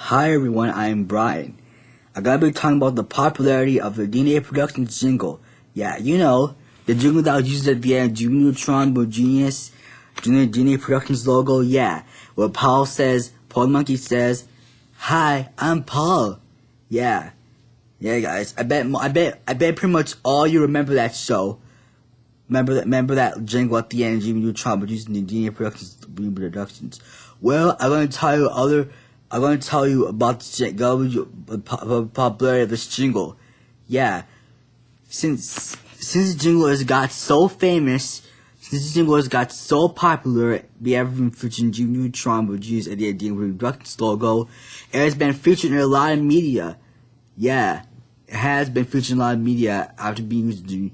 Hi everyone, I'm Brian. I'm gonna be talking about the popularity of the DNA Productions jingle. Yeah, you know, the jingle that was used at the end, Jimmy Neutron, Genius, DNA Productions logo, yeah. Where Paul the monkey says, "Hi, I'm Paul." Yeah. Yeah guys, I bet pretty much all you remember that show. Remember that jingle at the end, Jimmy Neutron, producing the DNA Productions. Well, I'm going to tell you about the popularity of this jingle. Yeah, since the jingle has got so famous, since the jingle has got so popular, we have been featuring Jimmy Neutron, produced at the DNA Productions logo. It has been featured in a lot of media. Yeah, it has been featured in a lot of media after being used to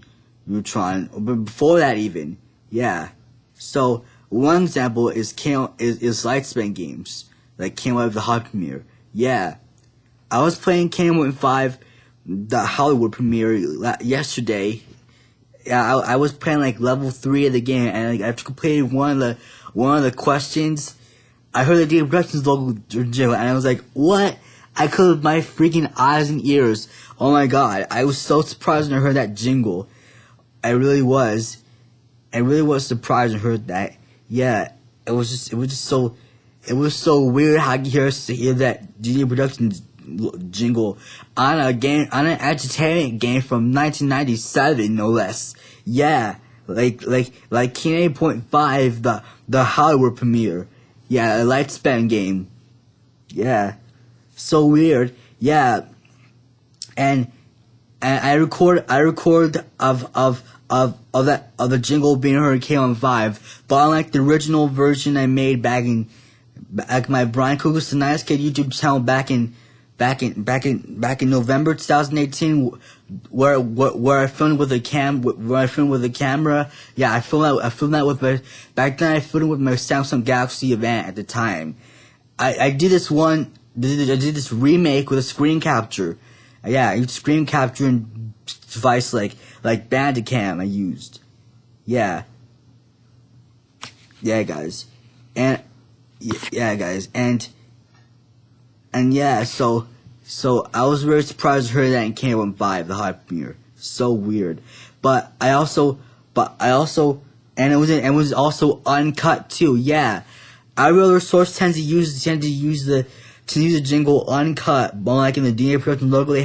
Neutron, but before that even, yeah. So one example is Lightspan games, like came out of the hot premiere. Yeah, I was playing Kingdom 5, the Hollywood premiere yesterday. Yeah, I was playing like level 3 of the game, and like after completing one of the questions, I heard the Game Productions logo jingle, and I was like, what? I closed my freaking eyes and ears. Oh my god, I was so surprised when I heard that jingle. I really was surprised and heard that. Yeah, it was just so weird how you hear that DNA Productions jingle on an entertainment game from 1997, no less. Yeah, like King 8.5, the Hollywood premiere. Yeah, a Lightspan game. Yeah, so weird. Yeah, and I record of the jingle being heard in K15, but unlike the original version I made back my Brian Cougars the Nice Kid YouTube channel back in November 2018, where I filmed with a camera. Yeah, I filmed that with my back then. I filmed with my Samsung Galaxy Event at the time. I did this remake with a screen capture. Yeah, I used screen capturing device like Bandicam I used. Yeah. Yeah guys. And yeah, so I was very surprised to hear that in Kingdom 5, the hot premiere. So weird. But I also and it was also uncut too, yeah. Every other source tends to use the jingle uncut, but like in the DNA Production logo, they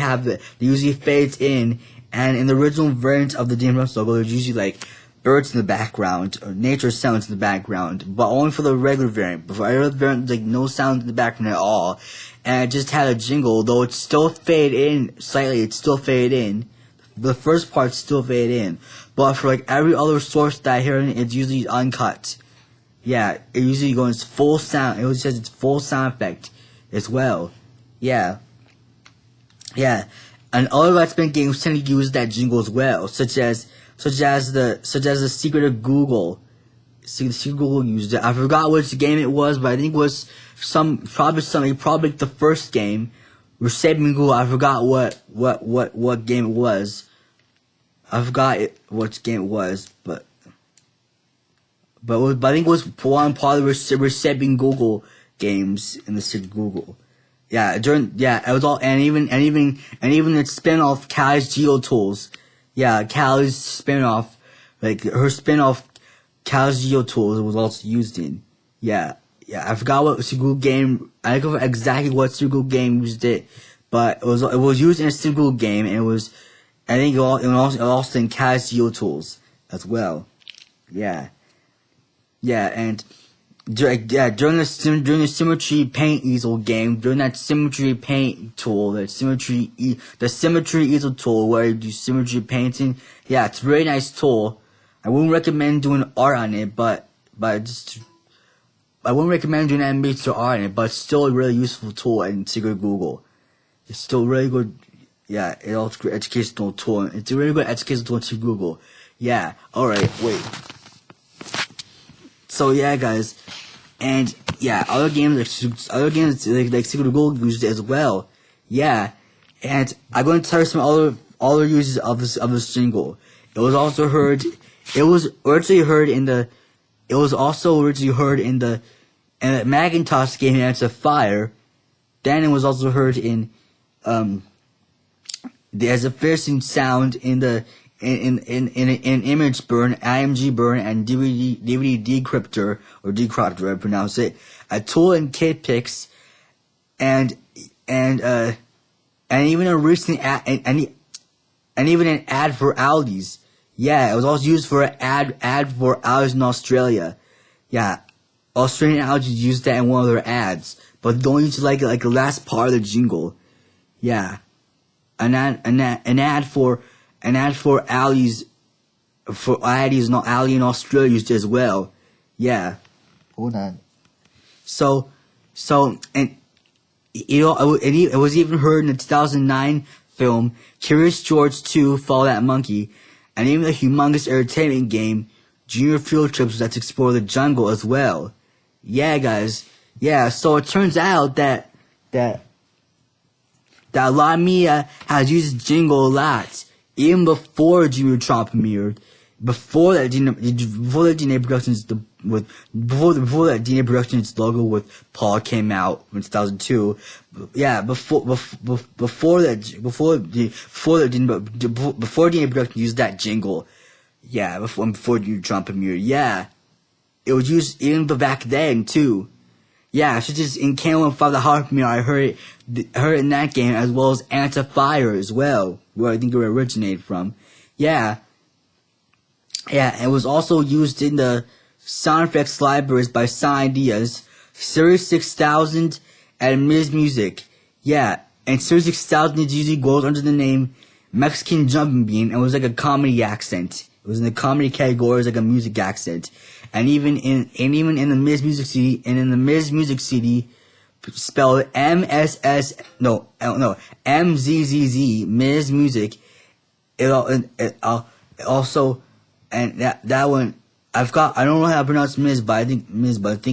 usually fades in, and in the original variant of the DNA Production logo, there's usually like birds in the background or nature sounds in the background, but only for the regular variant. But for every other variant, like no sound in the background at all, and it just had a jingle, though it's still faded in slightly. It's still faded in. The first part's still faded in, but for like every other source that I hear, it's usually uncut. Yeah, it usually goes full sound. It says it's full sound effect as well. Yeah. Yeah. And other Lightspan games tend to use that jingle as well, such as the Secret of Google. Secret Google used it. I forgot which game it was, but I think it was probably the first game. Receiving Google, I forgot what game it was. I forgot what game it was, but I think it was one part of the Receiving Google games in the Secret Google. Yeah, it was all, and even its spin-off Callie's Geo Tools. Yeah, Callie's spin-off, like her spin-off Callie's Geo Tools was also used in. Yeah, I forgot what Secret Google game. I don't know exactly what Secret Google game used it, but it was used in a Secret Google game, and it was, I think it was also in Callie's Geo Tools as well. Yeah, and during the Symmetry Paint Easel game, during that Symmetry Paint tool, the Symmetry Easel tool where you do symmetry painting, yeah, it's a very nice tool. I wouldn't recommend doing art on it, but I wouldn't recommend doing animated art on it, but it's still a really useful tool in Secret Google. It's still really good. Yeah, it's also a great educational tool. It's a really good educational tool in Secret Google. Yeah. All right. Wait. So yeah, guys, and yeah, other games like Secret Google used it as well. Yeah, and I'm going to tell you some other uses of this jingle. It was also heard. It was originally heard in the Macintosh game Ants of Fire, Then it was also heard in there's a piercing sound in the in image burn, IMG burn, and DVD decryptor or decryptor, I pronounce it. A tool in kid pics, and even a recent ad, and even an ad for Aldi's. Yeah, it was also used for an ad for Aldi's in Australia. Yeah, Australian Aldi's used that in one of their ads, but they only used like the last part of the jingle. Yeah, an ad for Aldi's Aldi in Australia used it as well. Yeah, hold on. So and it was even heard in the 2009 film Curious George 2: Follow That Monkey, and even the humongous entertainment game Junior Field Trips Let's Explore the Jungle as well. Yeah, guys. Yeah, so it turns out that a lot of media has used Jingle a lot, even before Jimmy Neutron premiered, before that DNA Productions logo with Paul came out in 2002. Yeah, before DNA Productions used that jingle. Yeah, before Neutron premiered. Yeah, it was used even back then too. Yeah, such as in Candle and Fire the Heart premiere, I heard it in that game, as well as Anta Fire as well, where I think it originated from. Yeah, and it was also used in the sound effects libraries by Sound Ideas, Series 6000, and Ms. Music. Yeah, and Series 6000 usually goes under the name Mexican Jumping Bean, and it was like a comedy accent. It was in the comedy category, it was like a music accent. And even in the Ms. Music CD, spelled MZZZ, Ms. Music. It also, and that one, I don't know how to pronounce Ms, but I think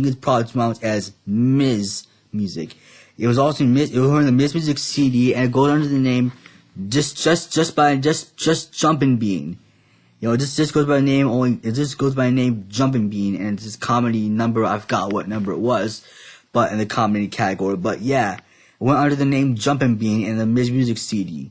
it's probably pronounced as Ms. Music. It was also in the Ms. Music CD, and it goes under the name just Jumpin' Bean. You know, this just goes by the name Jumpin' Bean, and it's this comedy number, I forgot what number it was, but in the comedy category. But yeah, it went under the name Jumpin' Bean in the Ms. Music CD.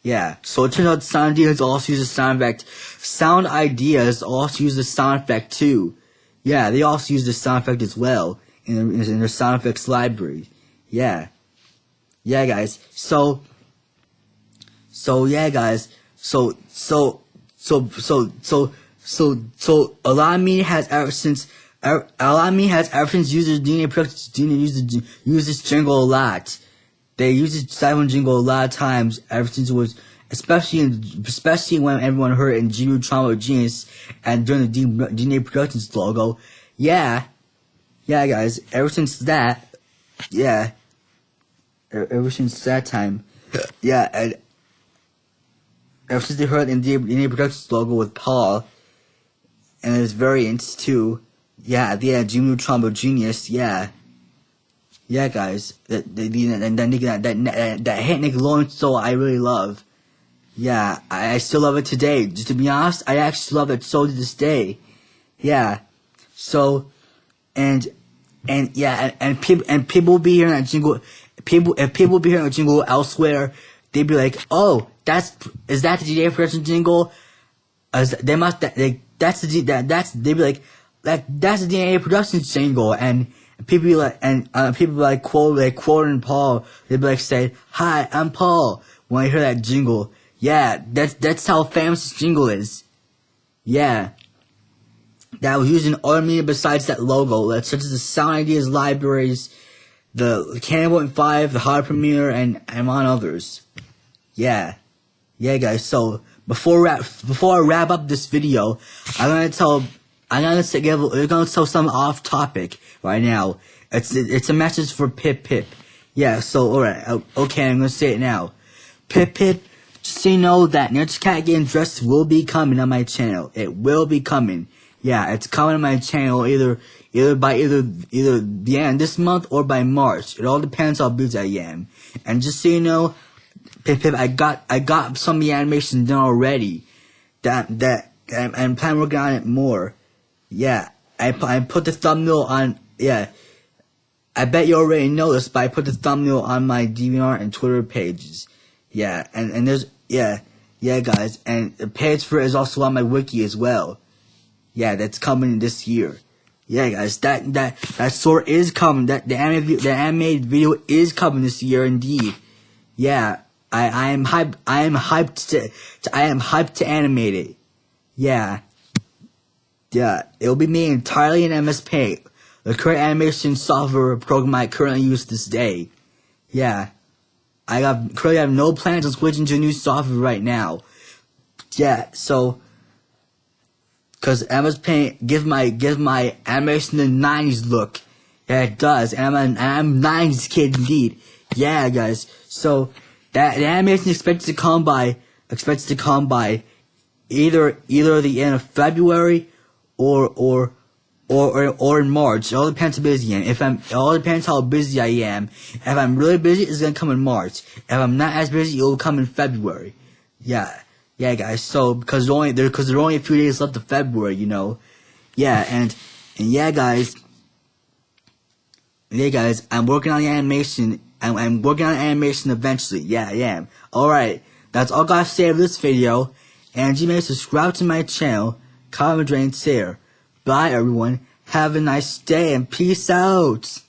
Yeah, so it turns out Sound Ideas also use the sound effect. Sound Ideas also use the sound effect too. Yeah, they also use the sound effect as well in their sound effects library. Yeah. Yeah, guys. So yeah, guys. So a lot of media has ever since used DNA Productions use this jingle a lot. They use this silent jingle a lot of times ever since it was, especially when everyone heard it in Jimmy Neutron Genius and during the DNA Productions logo. Yeah, guys. Ever since that time, yeah, and ever since they heard in the DNA Productions logo with Paul and his variants too. Yeah, Jimmy Neutron Genius. Yeah, guys, that hit Nickelodeon soul I really love. Yeah, I still love it today. Just to be honest, I actually love it so to this day. Yeah, so and people be hearing that jingle. If people be hearing a jingle elsewhere, they'd be like, "Oh, is that the DNA Production jingle?" They'd be like, that's the DNA Productions jingle, and people be like, quoting Paul. They'd be like, say, "Hi, I'm Paul." When I hear that jingle, yeah, that's how famous this jingle is. Yeah, that was used in other media besides that logo, such as the Sound Ideas libraries, the Cannibal 5, the Hard Premiere, and among others. Yeah, guys. So before I wrap up this video, I'm gonna tell something off topic right now. It's a message for Pip. Yeah. So alright. Okay, I'm gonna say it now. Pip. Just so you know that Nerds Cat Game Dress will be coming on my channel. It will be coming. Yeah, it's coming on my channel either by the end of this month or by March. It all depends how busy I am. And just so you know, Pip, I got some of the animations done already. I'm planning on working on it more. Yeah, I put the thumbnail on. Yeah, I bet you already know this, but I put the thumbnail on my DeviantArt and Twitter pages. Yeah, and there's, yeah, guys, and the page for it is also on my wiki as well. Yeah, that's coming this year. Yeah, guys, that sword is coming. The animated video is coming this year, indeed. Yeah, I am hyped to animate it. Yeah, it'll be made entirely in MS Paint, the current animation software program I currently use this day. Yeah, I currently have no plans on switching to a new software right now. Yeah, so, cause MS Paint gives my animation the 90s look. Yeah, it does, and I'm a 90s kid indeed. Yeah, guys. So the animation is expected to come by either the end of February or in March. It all depends how busy I am. It all depends how busy I am. If I'm really busy, it's gonna come in March. If I'm not as busy, it'll come in February. Yeah, guys. So because there are only a few days left of February, you know. Yeah, and yeah, guys. Yeah, guys. I'm working on the animation. I'm working on animation eventually. Yeah, I am. Alright, that's all I gotta say of this video. And you may subscribe to my channel, comment, rate, and share. Bye, everyone. Have a nice day, and peace out.